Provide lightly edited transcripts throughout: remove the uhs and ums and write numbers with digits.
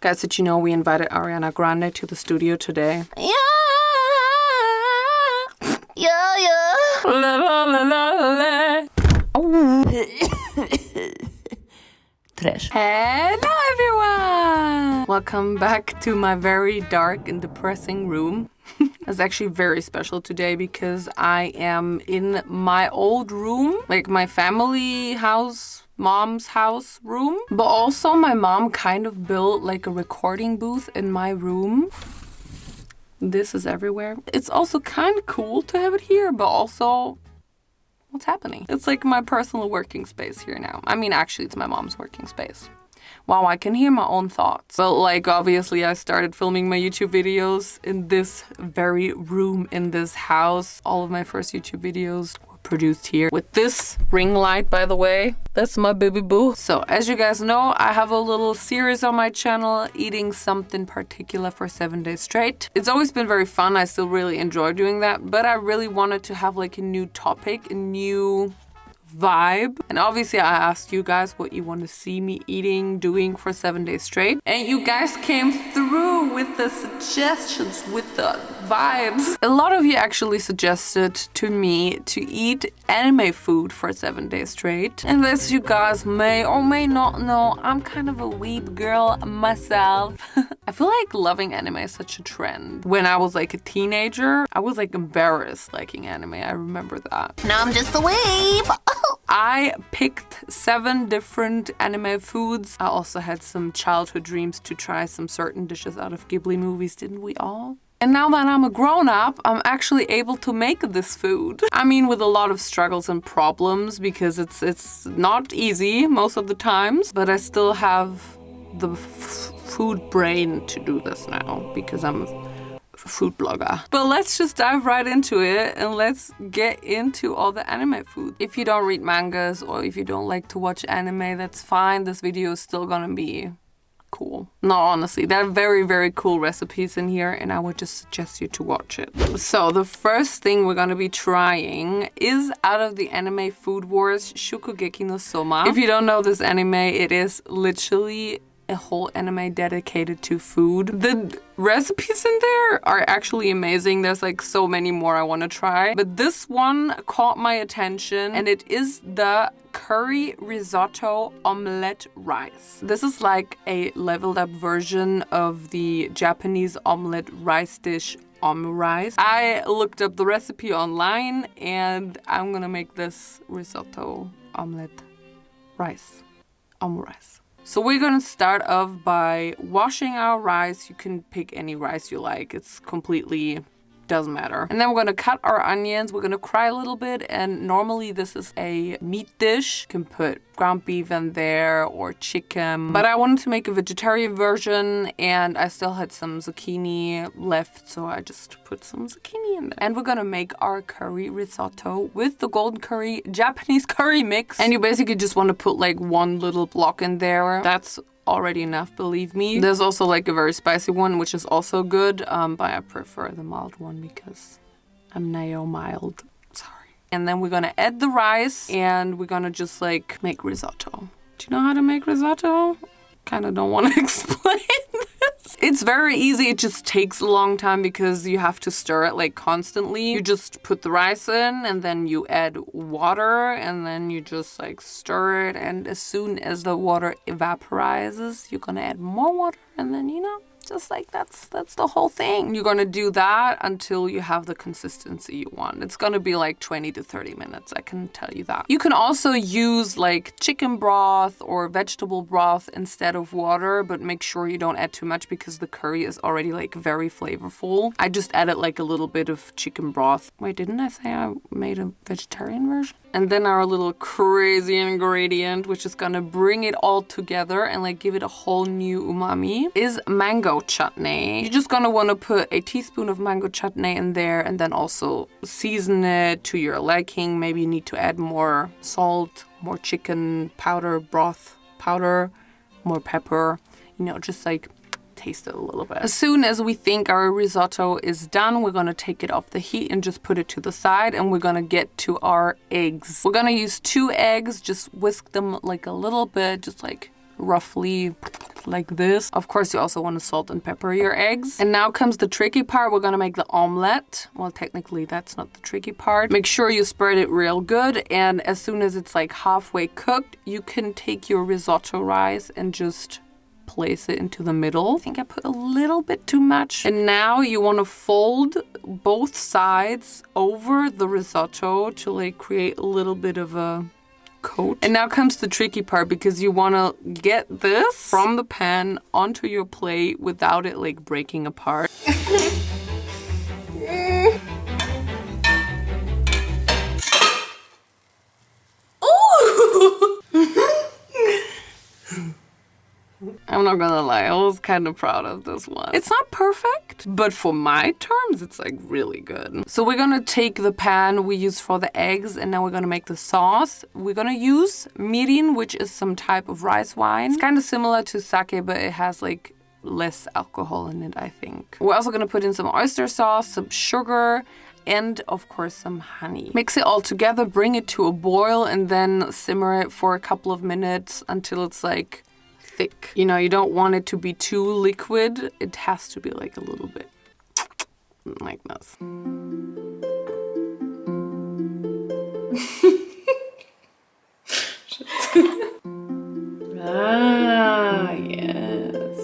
Guys, did you know we invited Ariana Grande to the studio today? Yeah. Yeah, yeah. La, la, la, la, la. Oh. Trash. Hello everyone! Welcome back to my very dark and depressing room. It's actually very special today because I am in my old room, like my family house, mom's house room. But also my mom kind of built like a recording booth in my room. This is everywhere. It's also kind of cool to have it here, but also what's happening? It's like my personal working space here now. I mean, actually, it's my mom's working space. Wow, I can hear my own thoughts. But like, obviously, I started filming my YouTube videos in this very room in this house. All of my first YouTube videos were produced here with this ring light, by the way. That's my baby boo. So, as you guys know, I have a little series on my channel, eating something particular for 7 days straight. It's always been very fun. I still really enjoy doing that. But I really wanted to have like a new topic, a new vibe. And obviously I asked you guys what you want to see me eating, doing for 7 days straight. And you guys came through with the suggestions, with the vibes. A lot of you actually suggested to me to eat anime food for 7 days straight. And as you guys may or may not know, I'm kind of a weeb girl myself. I feel like loving anime is such a trend. When I was like a teenager, I was like embarrassed liking anime. I remember that. Now I'm just a weeb. I picked 7 different anime foods. I also had some childhood dreams to try some certain dishes out of Ghibli movies, didn't we all? And now that I'm a grown-up, I'm actually able to make this food. I mean, with a lot of struggles and problems, because it's not easy most of the times, but I still have the food brain to do this now, because I'm food blogger. But let's just dive right into it and let's get into all the anime food. If you don't read mangas or if you don't like to watch anime, that's fine. This video is still gonna be cool. No, honestly, there are very, very cool recipes in here and I would just suggest you to watch it. So the first thing we're gonna be trying is out of the anime Food Wars, Shokugeki no Soma. If you don't know this anime, it is literally a whole anime dedicated to food. The recipes in there are actually amazing. There's like so many more I want to try. But this one caught my attention and it is the curry risotto omelette rice. This is like a leveled up version of the Japanese omelette rice dish Omurice. I looked up the recipe online and I'm gonna make this risotto omelette rice Omurice. So we're gonna start off by washing our rice. You can pick any rice you like. It's completely doesn't matter. And then we're gonna cut our onions. We're gonna fry a little bit. And normally this is a meat dish. You can put ground beef in there or chicken. But I wanted to make a vegetarian version and I still had some zucchini left. So I just put some zucchini in there. And we're gonna make our curry risotto with the golden curry Japanese curry mix. And you basically just want to put like one little block in there. That's already enough, believe me. There's also like a very spicy one, which is also good, but I prefer the mild one because I'm mild. Sorry. And then we're gonna add the rice and we're gonna just like make risotto. Do you know how to make risotto? Kind of don't want to explain this. It's very easy. It just takes a long time because you have to stir it like constantly. You just put the rice in and then you add water and then you just like stir it. And as soon as the water evaporizes, you're gonna add more water and then, you know, just like that's the whole thing. You're gonna do that until you have the consistency you want. It's gonna be like 20 to 30 minutes, I can tell you that. You can also use like chicken broth or vegetable broth instead of water, but make sure you don't add too much because the curry is already like very flavorful. I just added like a little bit of chicken broth. Wait, didn't I say I made a vegetarian version? And then our little crazy ingredient, which is gonna bring it all together and like give it a whole new umami, is mango chutney. You're just gonna wanna put a teaspoon of mango chutney in there and then also season it to your liking. Maybe you need to add more salt, more chicken powder, broth powder, more pepper, you know, just like taste it a little bit. As soon as we think our risotto is done, we're gonna take it off the heat and just put it to the side and we're gonna get to our eggs. We're gonna use 2 eggs, just whisk them like a little bit, just like roughly look like this. Of course, you also want to salt and pepper your eggs. And now comes the tricky part. We're gonna make the omelette. Well, technically that's not the tricky part. Make sure you spread it real good, and as soon as it's like halfway cooked, you can take your risotto rice and just place it into the middle. I think I put a little bit too much. And now you want to fold both sides over the risotto to like create a little bit of a coat. And now comes the tricky part, because you want to get this from the pan onto your plate without it like breaking apart. I'm not gonna lie, I was kind of proud of this one. It's not perfect, but for my terms, it's like really good. So we're gonna take the pan we use for the eggs, and now we're gonna make the sauce. We're gonna use mirin, which is some type of rice wine. It's kind of similar to sake, but it has like less alcohol in it, I think. We're also gonna put in some oyster sauce, some sugar, and of course some honey. Mix it all together, bring it to a boil, and then simmer it for a couple of minutes until it's like thick. You know, you don't want it to be too liquid. It has to be like a little bit like this. Ah, yes.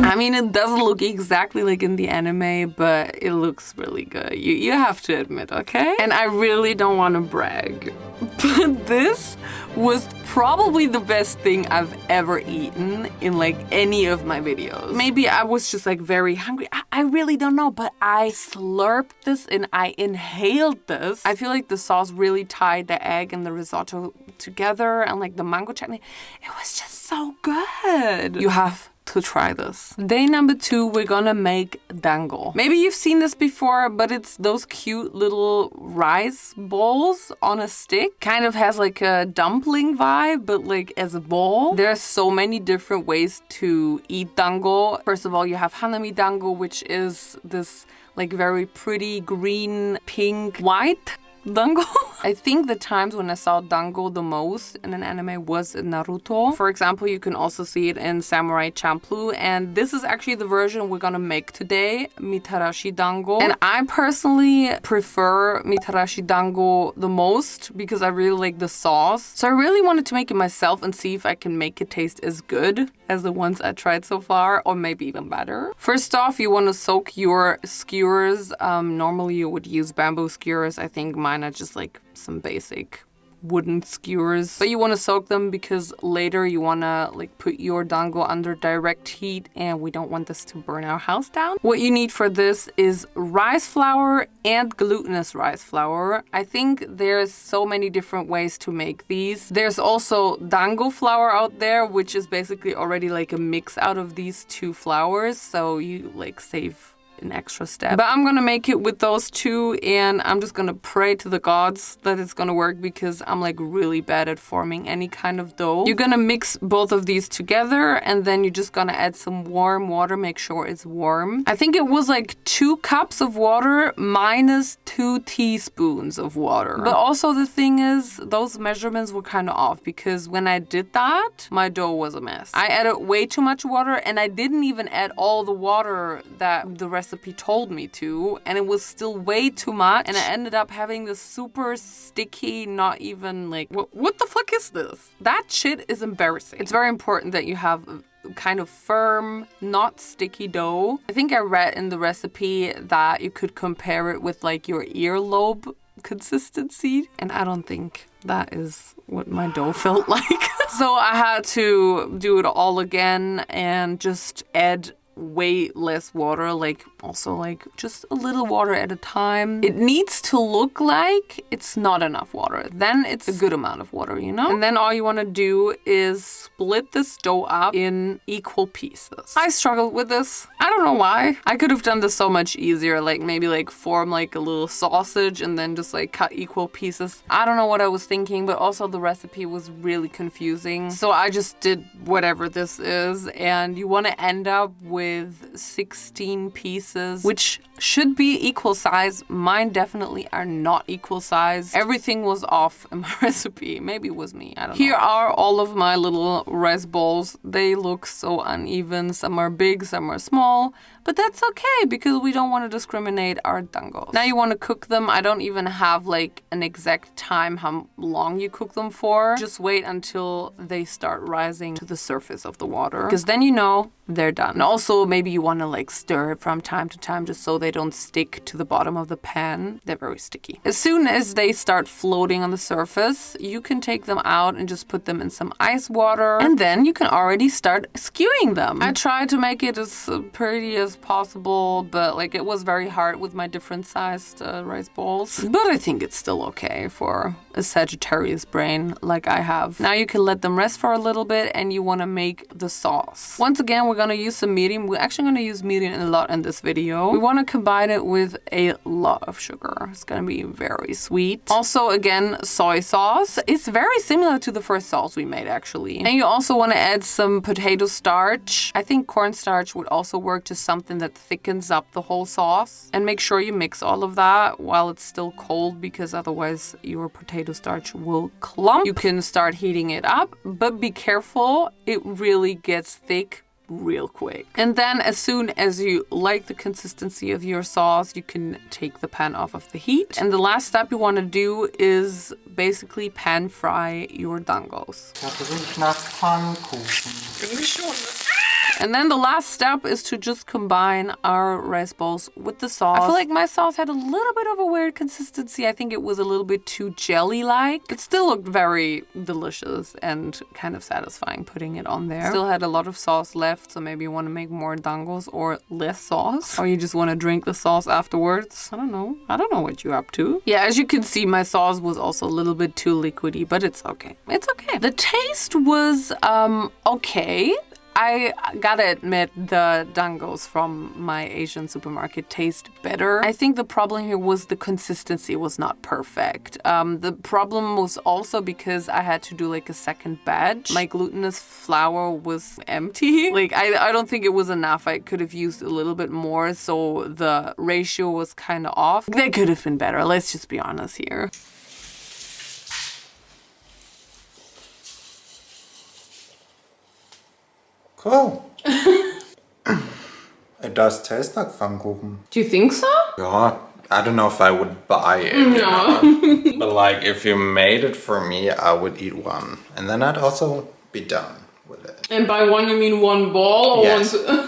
I mean, it doesn't look exactly like in the anime, but it looks really good. You have to admit, okay? And I really don't want to brag, but this was probably the best thing I've ever eaten in like any of my videos. Maybe I was just like very hungry. I really don't know, but I slurped this and I inhaled this. I feel like the sauce really tied the egg and the risotto together, and like the mango chutney. It was just so good. You have to try this. Day number 2, we're gonna make dango. Maybe you've seen this before, but it's those cute little rice balls on a stick. Kind of has like a dumpling vibe, but like as a ball. There's so many different ways to eat dango. First of all, you have hanami dango, which is this like very pretty green, pink, white dango. I think the times when I saw dango the most in an anime was in Naruto. For example, you can also see it in Samurai Champloo, and this is actually the version we're gonna make today, Mitarashi dango. And I personally prefer Mitarashi dango the most because I really like the sauce. So I really wanted to make it myself and see if I can make it taste as good as the ones I tried so far, or maybe even better. First off, you want to soak your skewers. Normally you would use bamboo skewers. I think mine are just like some basic wooden skewers, but you want to soak them because later you want to like put your dango under direct heat, and we don't want this to burn our house down. What you need for this is rice flour and glutinous rice flour. I think there's so many different ways to make these. There's also dango flour out there, which is basically already like a mix out of these two flours, so you like save an extra step. But I'm gonna make it with those two, and I'm just gonna pray to the gods that it's gonna work because I'm like really bad at forming any kind of dough. You're gonna mix both of these together, and then you're just gonna add some warm water. Make sure it's warm. I think it was like 2 cups of water minus 2 teaspoons of water. But also the thing is, those measurements were kind of off because when I did that, my dough was a mess. I added way too much water, and I didn't even add all the water that the recipe told me to, and it was still way too much, and I ended up having this super sticky, not even like, what the fuck is this? That shit is embarrassing. It's very important that you have a kind of firm, not sticky dough. I think I read in the recipe that you could compare it with like your earlobe consistency, and I don't think that is what my dough felt like. So I had to do it all again and just add way less water, like also like just a little water at a time. It needs to look like it's not enough water. Then it's a good amount of water, you know? And then all you want to do is split this dough up in equal pieces. I struggled with this. I don't know why. I could have done this so much easier, like maybe like form like a little sausage and then just like cut equal pieces. I don't know what I was thinking, but also the recipe was really confusing. So I just did whatever this is, and you want to end up with 16 pieces, which should be equal size. Mine definitely are not equal size. Everything was off in my recipe. Maybe it was me, I don't know. Here are all of my little rice balls. They look so uneven. Some are big, some are small. But that's okay because we don't want to discriminate our dangos. Now you want to cook them. I don't even have like an exact time how long you cook them for. Just wait until they start rising to the surface of the water, because then you know they're done. And also maybe you want to like stir it from time to time just so they don't stick to the bottom of the pan. They're very sticky. As soon as they start floating on the surface, you can take them out and just put them in some ice water, and then you can already start skewing them. I tried to make it as pretty as possible, but like it was very hard with my different sized rice balls. But I think it's still okay for a Sagittarius brain like I have. Now you can let them rest for a little bit, and you want to make the sauce. Once again, we're going to use some mirin. We're actually going to use mirin a lot in this video. We want to combine it with a lot of sugar. It's going to be very sweet. Also, again, soy sauce. It's very similar to the first sauce we made, actually. And you also want to add some potato starch. I think cornstarch would also work, to something that thickens up the whole sauce. And make sure you mix all of that while it's still cold, because otherwise your potato starch will clump. You can start heating it up, but be careful. It really gets thick real quick. And then as soon as you like the consistency of your sauce, you can take the pan off of the heat. And the last step you want to do is basically pan fry your dangos. And then the last step is to just combine our rice balls with the sauce. I feel like my sauce had a little bit of a weird consistency. I think it was a little bit too jelly-like. It still looked very delicious and kind of satisfying putting it on there. Still had a lot of sauce left, so maybe you want to make more dangos or less sauce. Or you just want to drink the sauce afterwards. I don't know. I don't know what you're up to. Yeah, as you can see, my sauce was also a little bit too liquidy, but it's okay. It's okay. The taste was okay. I gotta admit, the dangos from my Asian supermarket taste better. I think the problem here was the consistency was not perfect. The problem was also because I had to do like a second batch. My glutinous flour was empty. Like, I don't think it was enough. I could have used a little bit more, so the ratio was kind of off. That could have been better. Let's just be honest here. Cool. It does taste like Pfannkuchen. Do you think so? Yeah, I don't know if I would buy it. No. But like, if you made it for me, I would eat one. And then I'd also be done with it. And by one, you mean one ball? Or yes. one...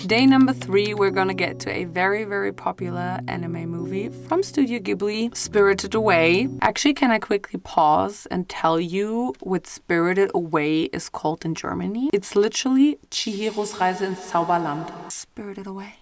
Day number 3, we're gonna get to a very, very popular anime movie from Studio Ghibli, Spirited Away. Actually, can I quickly pause and tell you what Spirited Away is called in Germany? It's literally Chihiro's Reise ins Zauberland. Spirited Away.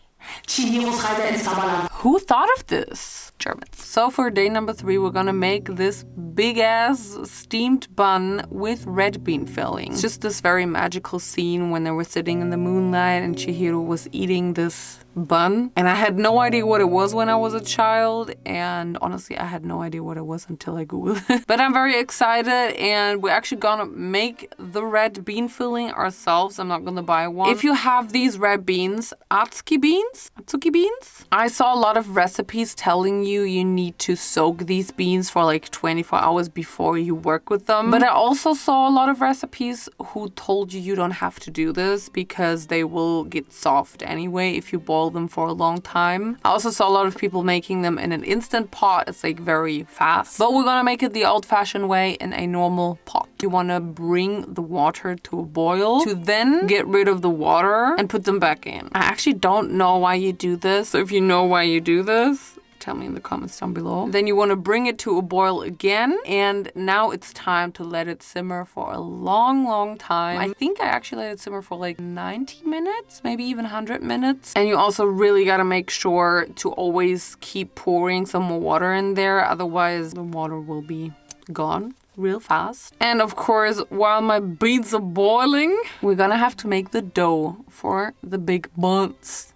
Chihiro's Reise ins Zauberland. Who thought of this? Germans. So for day number 3, we're gonna make this big ass steamed bun with red bean filling. It's just this very magical scene when they were sitting in the moonlight and Chihiro was eating this bun. And I had no idea what it was when I was a child. And honestly, I had no idea what it was until I Googled it. But I'm very excited, and we're actually gonna make the red bean filling ourselves. I'm not gonna buy one. If you have these red beans, Atsuki beans? I saw a lot of recipes telling you need to soak these beans for like 24 hours before you work with them. But I also saw a lot of recipes who told you don't have to do this because they will get soft anyway if you boil them for a long time. I also saw a lot of people making them in an instant pot. It's like very fast. But we're gonna make it the old-fashioned way in a normal pot. You wanna bring the water to a boil to then get rid of the water and put them back in. I actually don't know why you do this. So if you know why you do this, tell me in the comments down below. Then you want to bring it to a boil again, and now it's time to let it simmer for a long time. I think I actually let it simmer for like 90 minutes, maybe even 100 minutes. And you also really got to make sure to always keep pouring some more water in there, otherwise the water will be gone real fast. And of course, while my beans are boiling, we're gonna have to make the dough for the big buns.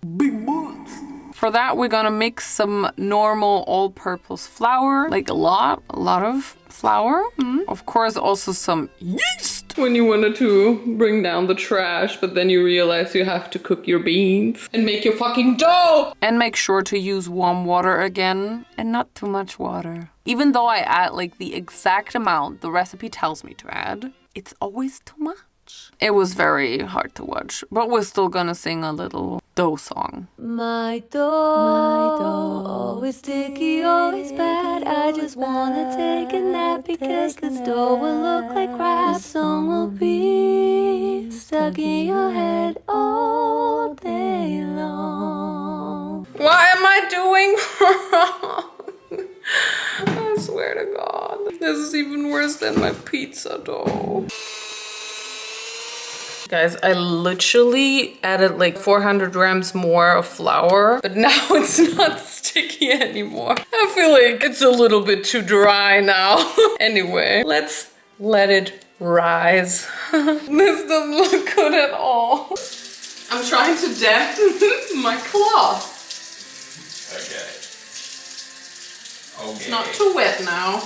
For that, we're gonna mix some normal all-purpose flour, like a lot of flour. Of course, also some yeast when you wanted to bring down the trash, but then you realize you have to cook your beans and make your fucking dough. And make sure to use warm water again and not too much water. Even though I add like the exact amount the recipe tells me to add, it's always too much. It was very hard to watch, but we're still gonna sing a little dough song. My dough, always sticky, always bad. I just wanna take a nap because this dough will look like crap. This song will be stuck in your head all day long. What am I doing wrong? I swear to God, this is even worse than my pizza dough. Guys, I literally added like 400 grams more of flour, but now it's not sticky anymore. I feel like it's a little bit too dry now. Anyway, let's let it rise. This doesn't look good at all. I'm trying to dampen my cloth. Okay. It's not too wet now.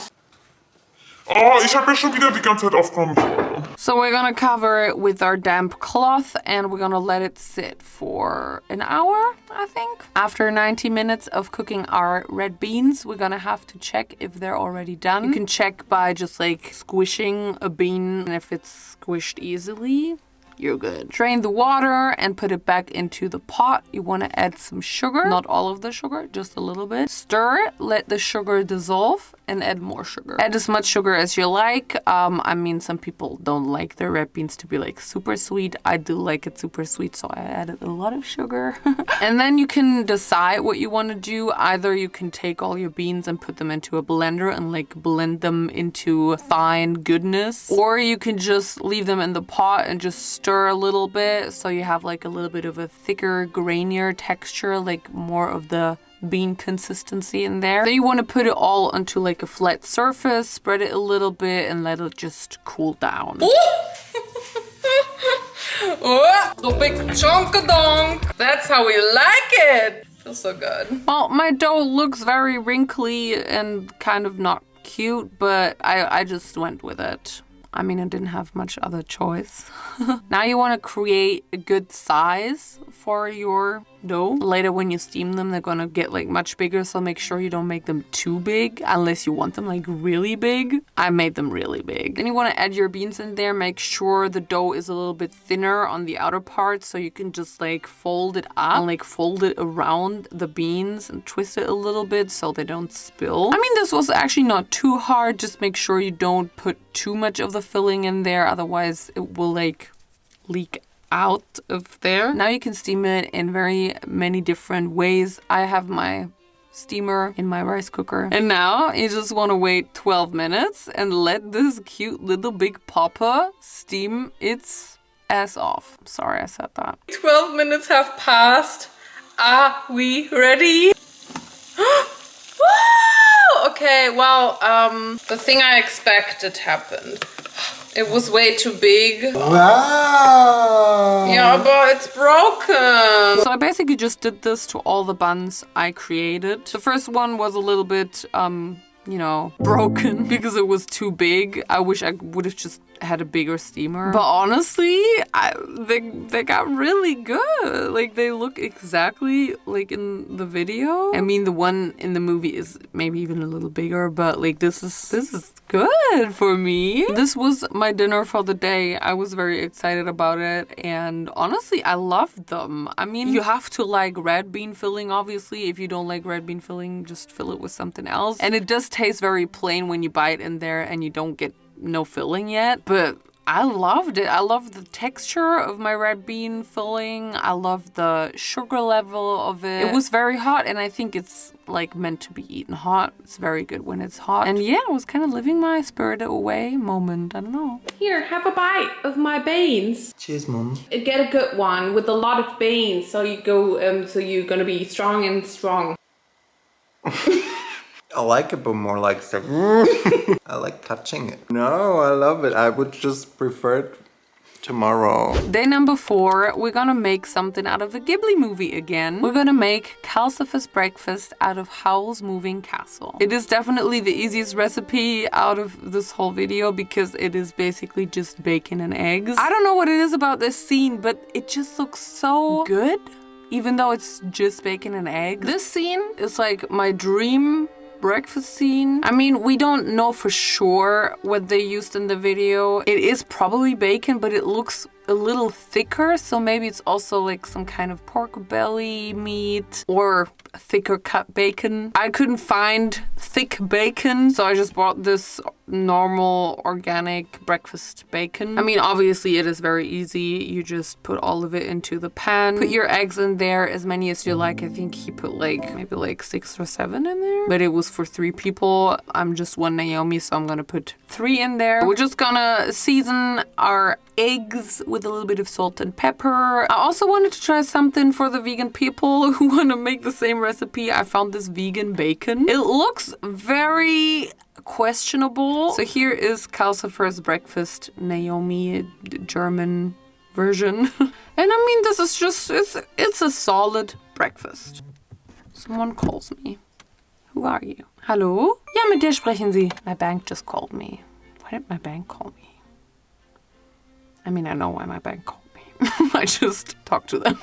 Oh, ich habe ja schon wieder die ganze Zeit auf Kontrolle. So we're gonna cover it with our damp cloth and we're gonna let it sit for an hour, I think. After 90 minutes of cooking our red beans, we're gonna have to check if they're already done. You can check by just like squishing a bean, and if it's squished easily, you're good. Drain the water and put it back into the pot. You want to add some sugar, not all of the sugar, just a little bit. Stir it, let the sugar dissolve, and add more sugar. Add as much sugar as you like. I mean, some people don't like their red beans to be like super sweet. I do like it super sweet, so I added a lot of sugar. And then you can decide what you want to do. Either you can take all your beans and put them into a blender and like blend them into fine goodness, or you can just leave them in the pot and just stir a little bit so you have like a little bit of a thicker, grainier texture, like more of the bean consistency in there. Then you want to put it all onto like a flat surface, spread it a little bit and let it just cool down. Oh, the big chunk-a-donk. That's how we like it. Feels so good. Well, my dough looks very wrinkly and kind of not cute, but I just went with it. I mean, I didn't have much other choice. Now you want to create a good size for your dough. Later when you steam them, they're gonna get like much bigger, so make sure you don't make them too big unless you want them like really big. I made them really big. Then you want to add your beans in there. Make sure the dough is a little bit thinner on the outer part, so you can just like fold it up and like fold it around the beans and twist it a little bit so they don't spill. I mean, this was actually not too hard. Just make sure you don't put too much of the filling in there, otherwise it will like leak out of there. Now you can steam it in very many different ways. I have my steamer in my rice cooker. And now you just want to wait 12 minutes and let this cute little big popper steam its ass off. Sorry I said that. 12 minutes have passed. Are we ready? Woo! Okay, well, the thing I expected happened. It was way too big. Wow! Yeah, but it's broken. So I basically just did this to all the buns I created. The first one was a little bit, you know, broken because it was too big. I wish I would have just had a bigger steamer. But honestly, they got really good. Like, they look exactly like in the video. I mean, the one in the movie is maybe even a little bigger, but like this is good for me. This was my dinner for the day. I was very excited about it, and honestly, I loved them. I mean, you have to like red bean filling, obviously. If you don't like red bean filling, just fill it with something else. And it does taste very plain when you bite in there and you don't get no filling yet, but I loved it. I love the texture of my red bean filling. I love the sugar level of it. It was very hot, and I think it's like meant to be eaten hot. It's very good when it's hot. And yeah, I was kind of living my Spirited Away moment. I don't know. Here, have a bite of my beans. Cheers, Mom. Get a good one with a lot of beans, so you go. So you're gonna be strong and strong. I like it, but more like I like touching it. No, I love it. I would just prefer it tomorrow. Day number 4, we're gonna make something out of a Ghibli movie again. We're gonna make Calcifers Breakfast out of Howls Moving Castle. It is definitely the easiest recipe out of this whole video because it is basically just bacon and eggs. I don't know what it is about this scene, but it just looks so good, even though it's just bacon and eggs. This scene is like my dream breakfast scene. I mean, we don't know for sure what they used in the video. It is probably bacon, but it looks a little thicker, so maybe it's also like some kind of pork belly meat or thicker cut bacon. I couldn't find thick bacon, so I just bought this normal organic breakfast bacon. I mean, obviously it is very easy. You just put all of it into the pan, put your eggs in there, as many as you like. I think he put like maybe like 6 or 7 in there, but it was for 3 people. I'm just one Naomi, so I'm gonna put 3 in there. We're just gonna season our eggs with a little bit of salt and pepper. I also wanted to try something for the vegan people who want to make the same recipe. I found this vegan bacon. It looks very questionable. So here is Calcifers Breakfast, Naomi, German version. And I mean, this is just, it's a solid breakfast. Someone calls me. Who are you? Hallo? Ja, mit dir sprechen Sie. My bank just called me. Why did my bank call me? I mean, I know why my bank called me. I just talked to them.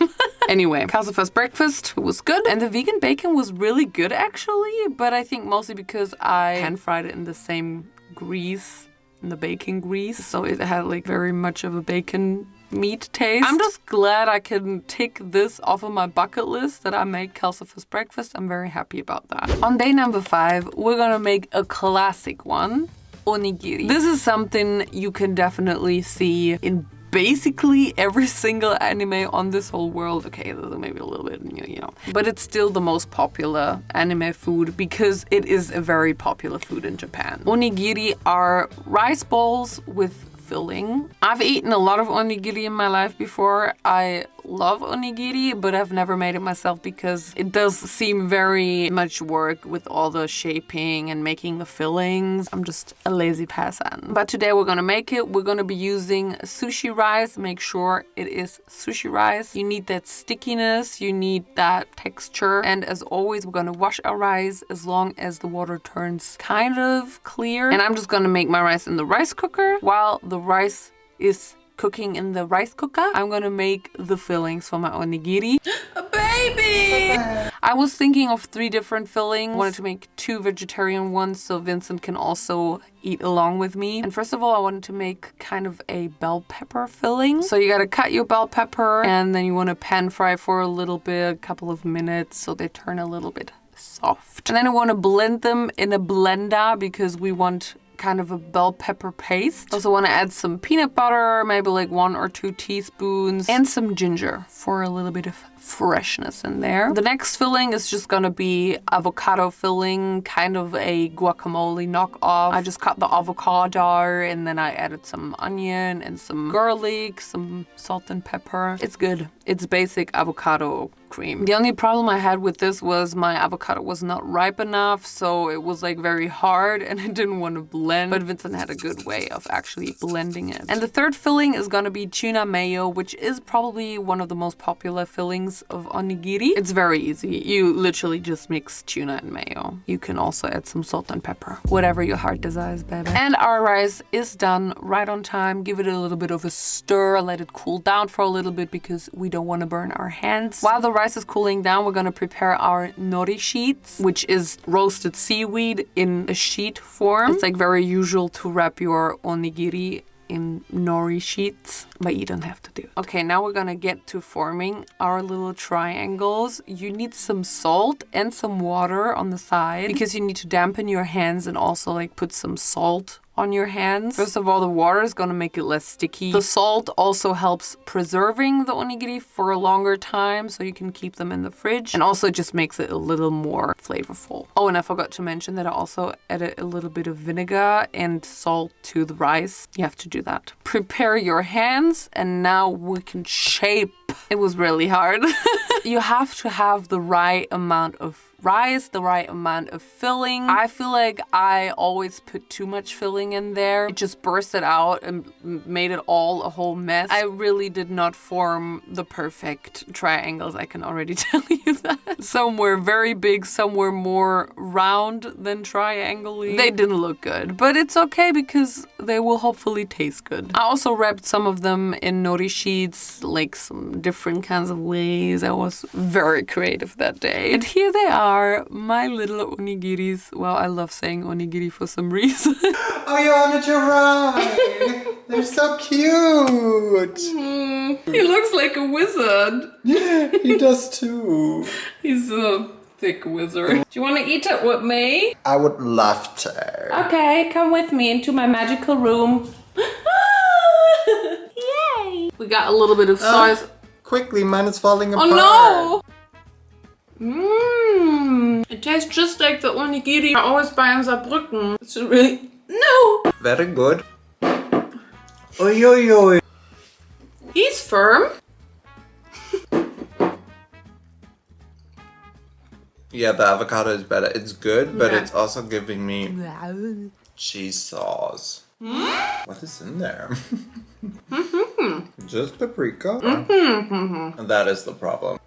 Anyway, Calcifers Breakfast was good. And the vegan bacon was really good, actually. But I think mostly because I pan-fried it in the same grease, in the bacon grease. So it had like very much of a bacon meat taste. I'm just glad I can tick this off of my bucket list that I made Calcifers Breakfast. I'm very happy about that. On day number 5, we're gonna make a classic one. Onigiri. This is something you can definitely see in basically every single anime on this whole world. Okay, maybe a little bit, you know. But it's still the most popular anime food because it is a very popular food in Japan. Onigiri are rice balls with filling. I've eaten a lot of onigiri in my life before. I love onigiri, but I've never made it myself because it does seem very much work with all the shaping and making the fillings. I'm just a lazy person. But today we're gonna make it. We're gonna be using sushi rice. Make sure it is sushi rice. You need that stickiness, you need that texture. And as always, we're gonna wash our rice as long as the water turns kind of clear. And I'm just gonna make my rice in the rice cooker. While the rice is cooking in the rice cooker, I'm gonna make the fillings for my onigiri. A baby! I was thinking of 3 different fillings. I wanted to make 2 vegetarian ones so Vincent can also eat along with me. And first of all, I wanted to make kind of a bell pepper filling. So you gotta cut your bell pepper and then you wanna pan fry for a little bit, a couple of minutes, so they turn a little bit soft. And then I wanna blend them in a blender because we want kind of a bell pepper paste. Also want to add some peanut butter, maybe like 1 or 2 teaspoons, and some ginger for a little bit of freshness in there. The next filling is just gonna be avocado filling, kind of a guacamole knockoff. I just cut the avocado and then I added some onion and some garlic, some salt and pepper. It's good. It's basic avocado cream. The only problem I had with this was my avocado was not ripe enough, so it was like very hard and I didn't want to blend, but Vincent had a good way of actually blending it. And the third filling is gonna be tuna mayo, which is probably one of the most popular fillings of onigiri. It's very easy. You literally just mix tuna and mayo. You can also add some salt and pepper, whatever your heart desires, baby. And our rice is done right on time. Give it a little bit of a stir, let it cool down for a little bit because we don't want to burn our hands. While the rice is cooling down, we're gonna prepare our nori sheets, which is roasted seaweed in a sheet form. It's like very usual to wrap your onigiri in nori sheets, but you don't have to do it. Okay, now we're gonna get to forming our little triangles. You need some salt and some water on the side because you need to dampen your hands and also like put some salt on your hands. First of all, the water is gonna make it less sticky. The salt also helps preserving the onigiri for a longer time so you can keep them in the fridge, and also just makes it a little more flavorful. Oh, and I forgot to mention that I also added a little bit of vinegar and salt to the rice. You have to do that. Prepare your hands and now we can shape. It was really hard. You have to have the right amount of rice, the right amount of filling. I feel like I always put too much filling in there. It just bursted out and made it all a whole mess. I really did not form the perfect triangles, I can already tell you that. Some were very big, some were more round than triangle-y. They didn't look good, but it's okay because they will hopefully taste good. I also wrapped some of them in nori sheets, like some different kinds of ways. I was very creative that day. And here they are, my little onigiris. Well, I love saying onigiri for some reason. Oh, Yana, you're right. They're so cute. He looks like a wizard. Yeah, he does too. He's a thick wizard. Do you want to eat it with me? I would love to. Okay, come with me into my magical room. Yay! We got a little bit of soy. Quickly, mine is falling apart. Oh no! Mmm. It tastes just like the onigiri I always buy in Saarbrücken. It's really... No! Very good. Oi, oi, oi. He's firm. Yeah, the avocado is better. It's good, but Yeah. it's also giving me cheese sauce. What is in there? Just paprika? And that is the problem.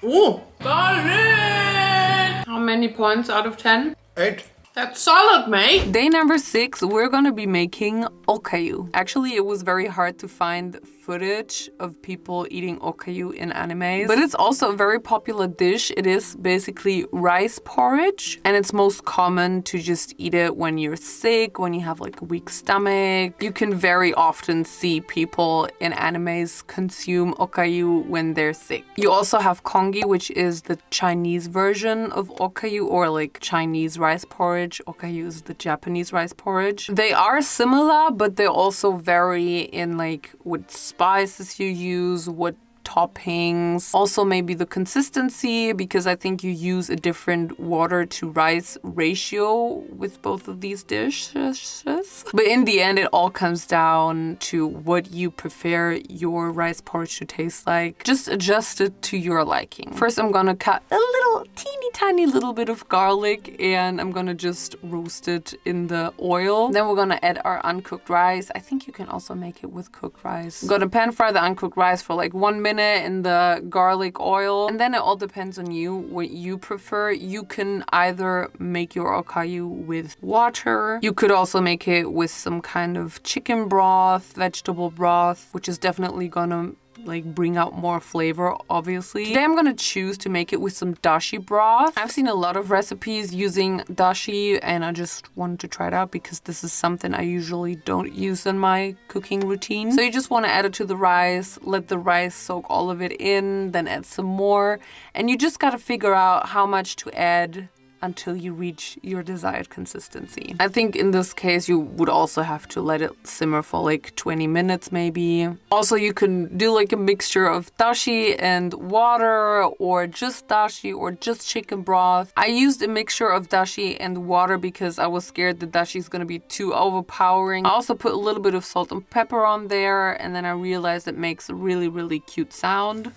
Oh, got it! How many points out of 10? 8. That's solid, mate. Day number 6, we're gonna be making okayu. Actually, it was very hard to find footage of people eating okayu in animes, but it's also a very popular dish. It is basically rice porridge, and it's most common to just eat it when you're sick, when you have like a weak stomach. You can very often see people in animes consume okayu when they're sick. You also have congee, which is the Chinese version of okayu, or like Chinese rice porridge. Okayu is the Japanese rice porridge. They are similar, but they also vary in like what spices you use, what toppings, also maybe the consistency, because I think you use a different water to rice ratio with both of these dishes. But in the end, it all comes down to what you prefer your rice porridge to taste like. Just adjust it to your liking. First, I'm gonna cut a little teeny tiny little bit of garlic and I'm gonna just roast it in the oil. Then we're gonna add our uncooked rice. I think you can also make it with cooked rice. I'm gonna pan fry the uncooked rice for like 1 minute in the garlic oil, and then it all depends on you, what you prefer. You can either make your okayu with water. You could also make it with some kind of chicken broth, vegetable broth, which is definitely gonna like bring out more flavor, obviously. Today I'm gonna choose to make it with some dashi broth. I've seen a lot of recipes using dashi and I just wanted to try it out because this is something I usually don't use in my cooking routine. So you just want to add it to the rice, let the rice soak all of it in, then add some more, and you just gotta figure out how much to add until you reach your desired consistency. I think in this case you would also have to let it simmer for like 20 minutes maybe. Also, you can do like a mixture of dashi and water, or just dashi, or just chicken broth. I used a mixture of dashi and water because I was scared the dashi is gonna be too overpowering. I also put a little bit of salt and pepper on there, and then I realized it makes a really, really cute sound.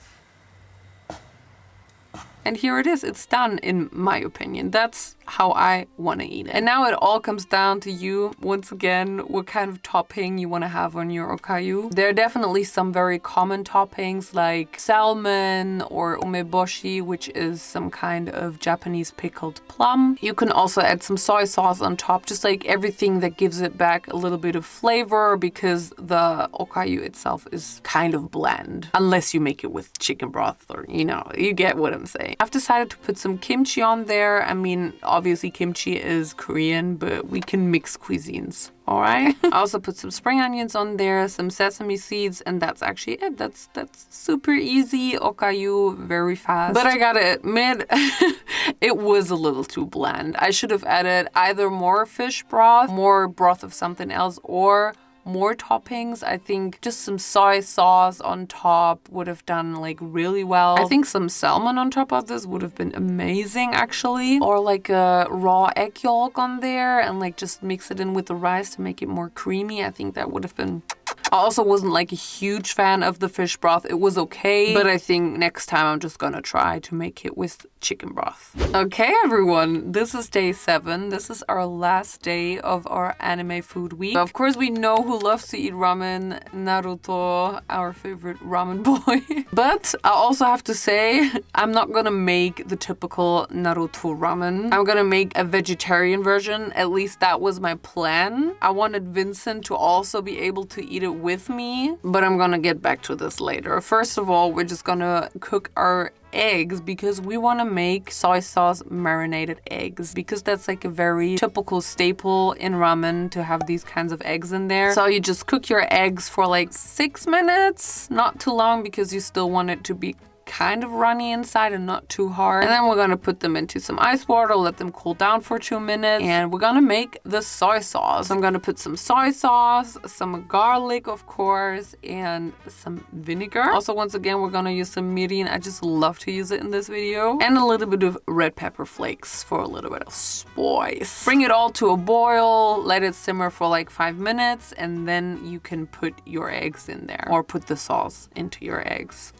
And here it is, it's done in my opinion. That's how I want to eat it. And now it all comes down to you, once again, what kind of topping you want to have on your okayu. There are definitely some very common toppings like salmon or umeboshi, which is some kind of Japanese pickled plum. You can also add some soy sauce on top, just like everything that gives it back a little bit of flavor, because the okayu itself is kind of bland, unless you make it with chicken broth, or you know, you get what I'm saying. I've decided to put some kimchi on there. I mean, obviously kimchi is Korean, but we can mix cuisines. All right. I also put some spring onions on there, some sesame seeds, and that's actually it. That's super easy okayu, very fast. But I gotta admit, it was a little too bland. I should have added either more fish broth, more broth of something else, or more toppings. I think just some soy sauce on top would have done like really well. I think some salmon on top of this would have been amazing actually. Or like a raw egg yolk on there and like just mix it in with the rice to make it more creamy. I think that would have been... I also wasn't like a huge fan of the fish broth. It was okay, but I think next time I'm just gonna try to make it with chicken broth. Okay, everyone, this is day 7. This is our last day of our anime food week. Of course, we know who loves to eat ramen, Naruto, our favorite ramen boy. But I also have to say, I'm not gonna make the typical Naruto ramen. I'm gonna make a vegetarian version. At least that was my plan. I wanted Vincent to also be able to eat it with me, but I'm gonna get back to this later. First of all, we're just gonna cook our eggs because we want to make soy sauce marinated eggs because that's like a very typical staple in ramen to have these kinds of eggs in there. So you just cook your eggs for like 6 minutes, not too long because you still want it to be kind of runny inside and not too hard. And then we're gonna put them into some ice water, let them cool down for 2 minutes, and we're gonna make the soy sauce. I'm gonna put some soy sauce, some garlic, of course, and some vinegar. Also, once again, we're gonna use some mirin. I just love to use it in this video. And a little bit of red pepper flakes for a little bit of spice. Bring it all to a boil, let it simmer for like 5 minutes, and then you can put your eggs in there or put the sauce into your eggs.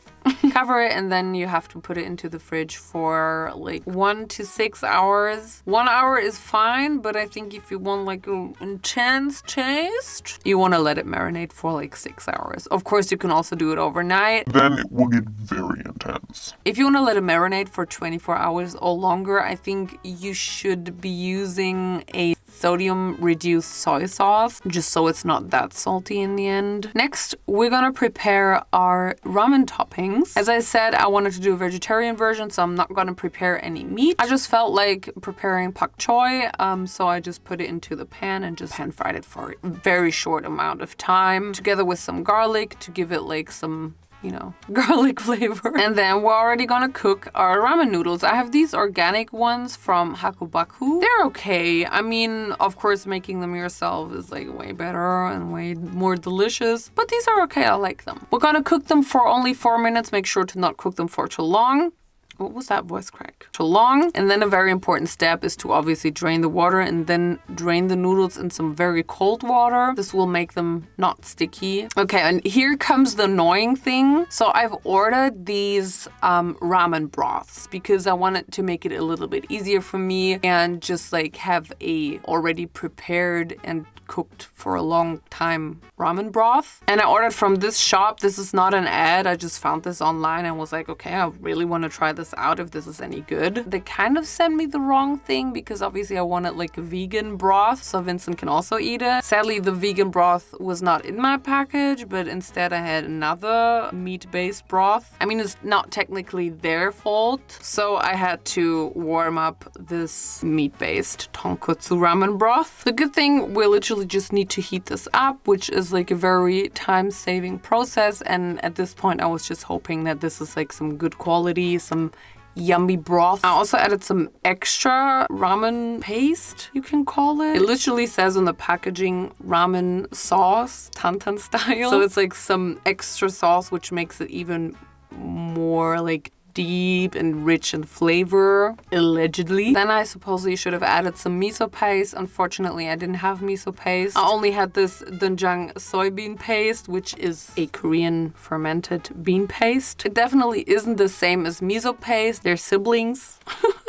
Cover it, and then you have to put it into the fridge for like 1 to 6 hours. 1 hour is fine, but I think if you want like an intense taste, you want to let it marinate for like 6 hours. Of course, you can also do it overnight. Then it will get very intense. If you want to let it marinate for 24 hours or longer, I think you should be using a sodium reduced soy sauce, just so it's not that salty in the end. Next, we're gonna prepare our ramen toppings. As I said, I wanted to do a vegetarian version, so I'm not gonna prepare any meat. I just felt like preparing pak choi, so I just put it into the pan and just pan fried it for a very short amount of time, together with some garlic to give it like some, you know, garlic flavor. And then we're already gonna cook our ramen noodles. I have these organic ones from Hakubaku. They're okay. I mean, of course, making them yourself is like way better and way more delicious, but these are okay. I like them. We're gonna cook them for only 4 minutes. Make sure to not cook them for too long. What was that voice crack? Too long. And then a very important step is to obviously drain the water and then drain the noodles in some very cold water. This will make them not sticky. Okay, and here comes the annoying thing. So I've ordered these ramen broths because I wanted to make it a little bit easier for me and just like have a already prepared and cooked for a long time ramen broth. And I ordered from this shop. This is not an ad. I just found this online and was like, okay, I really want to try this out if this is any good. They kind of sent me the wrong thing because obviously I wanted like a vegan broth so Vincent can also eat it. Sadly, the vegan broth was not in my package, but instead I had another meat-based broth. I mean, it's not technically their fault, so I had to warm up this meat-based tonkotsu ramen broth. The good thing, we literally just need to heat this up, which is like a very time-saving process, and at this point I was just hoping that this is like some good quality, some yummy broth. I also added some extra ramen paste, you can call it. It literally says on the packaging ramen sauce, tantan style. So it's like some extra sauce which makes it even more like deep and rich in flavor, allegedly. Then I suppose you should have added some miso paste. Unfortunately, I didn't have miso paste. I only had this doenjang soybean paste, which is a Korean fermented bean paste. It definitely isn't the same as miso paste. They're siblings.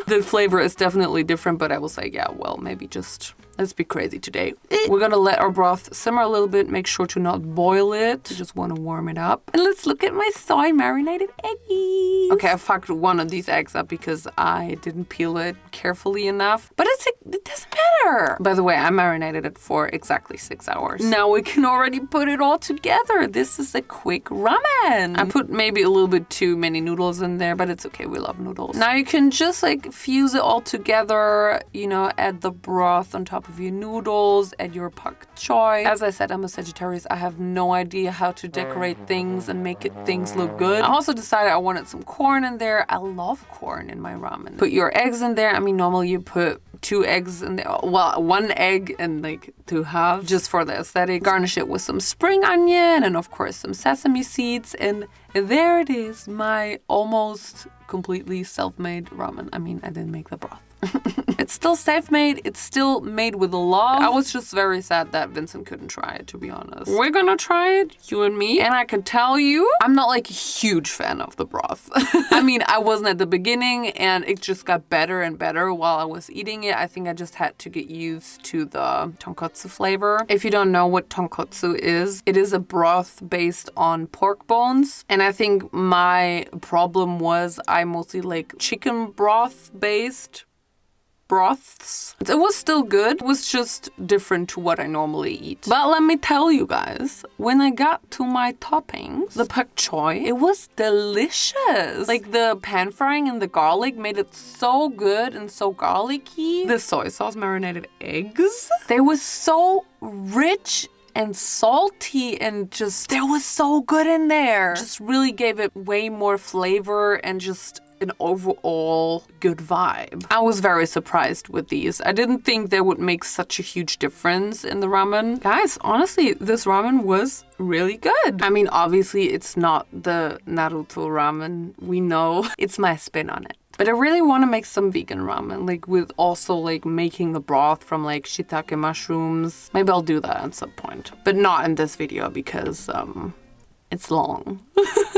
The flavor is definitely different, but I was like, yeah, well, maybe just let's be crazy today. We're gonna let our broth simmer a little bit. Make sure to not boil it. I just want to warm it up. And let's look at my soy marinated eggies. Okay, I fucked one of these eggs up because I didn't peel it carefully enough. But it doesn't matter. By the way, I marinated it for exactly 6 hours. Now we can already put it all together. This is a quick ramen. I put maybe a little bit too many noodles in there, but it's okay. We love noodles. Now you can just like fuse it all together, you know, add the broth on top of your noodles, add your pak choi. As I said, I'm a Sagittarius. I have no idea how to decorate things and make things look good. I also decided I wanted some corn in there. I love corn in my ramen. Put your eggs in there. I mean, normally you put 2 eggs in there. Well, 1 egg and like 2 halves just for the aesthetic. Garnish it with some spring onion and of course some sesame seeds. And there it is, my almost completely self-made ramen. I mean, I didn't make the broth. It's still safe-made, it's still made with love. I was just very sad that Vincent couldn't try it, to be honest. We're gonna try it, you and me, and I can tell you, I'm not like a huge fan of the broth. I mean, I wasn't at the beginning, and it just got better and better while I was eating it. I think I just had to get used to the tonkotsu flavor. If you don't know what tonkotsu is, it is a broth based on pork bones, and I think my problem was I mostly like chicken broth based broths. It was still good. It was just different to what I normally eat. But let me tell you guys, when I got to my toppings, the pak choi, it was delicious. Like the pan frying and the garlic made it so good and so garlicky. The soy sauce marinated eggs, they were so rich and salty and just, there was so good in there. Just really gave it way more flavor and just an overall good vibe. I was very surprised with these. I didn't think they would make such a huge difference in the ramen. Guys, honestly, this ramen was really good. I mean, obviously it's not the Naruto ramen. We know it's my spin on it. But I really want to make some vegan ramen, like with also like making the broth from like shiitake mushrooms. Maybe I'll do that at some point, but not in this video because it's long.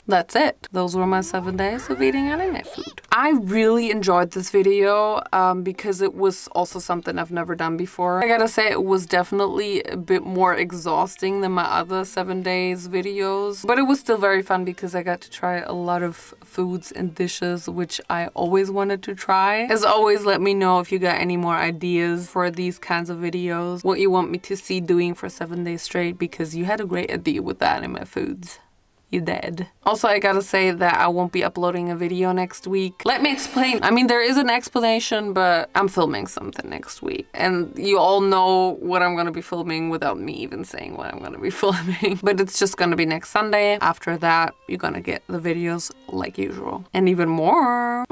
That's it. Those were my 7 days of eating anime food. I really enjoyed this video because it was also something I've never done before. I gotta say, it was definitely a bit more exhausting than my other 7 days videos, but it was still very fun because I got to try a lot of foods and dishes which I always wanted to try. As always, let me know if you got any more ideas for these kinds of videos, what you want me to see doing for 7 days straight, because you had a great idea with the anime foods. You did. Also, I gotta say that I won't be uploading a video next week. Let me explain. I mean, there is an explanation, but I'm filming something next week. And you all know what I'm gonna be filming without me even saying what I'm gonna be filming. But it's just gonna be next Sunday. After that, you're gonna get the videos like usual. And even more.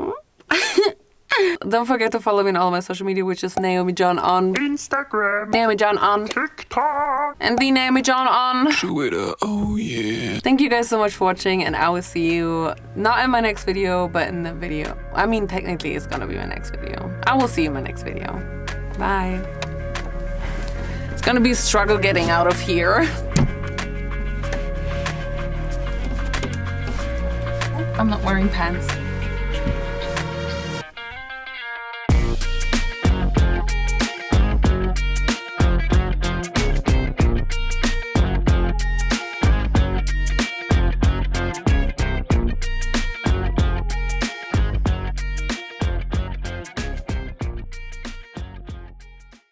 Don't forget to follow me on all my social media, which is Naomijon on Instagram, Naomijon on TikTok, and the Naomijon on Twitter. Oh yeah. Thank you guys so much for watching, and I will see you not in my next video, but in the video. I mean, technically it's gonna be my next video. I will see you in my next video. Bye. It's gonna be a struggle getting out of here. I'm not wearing pants.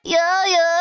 Yo, yo.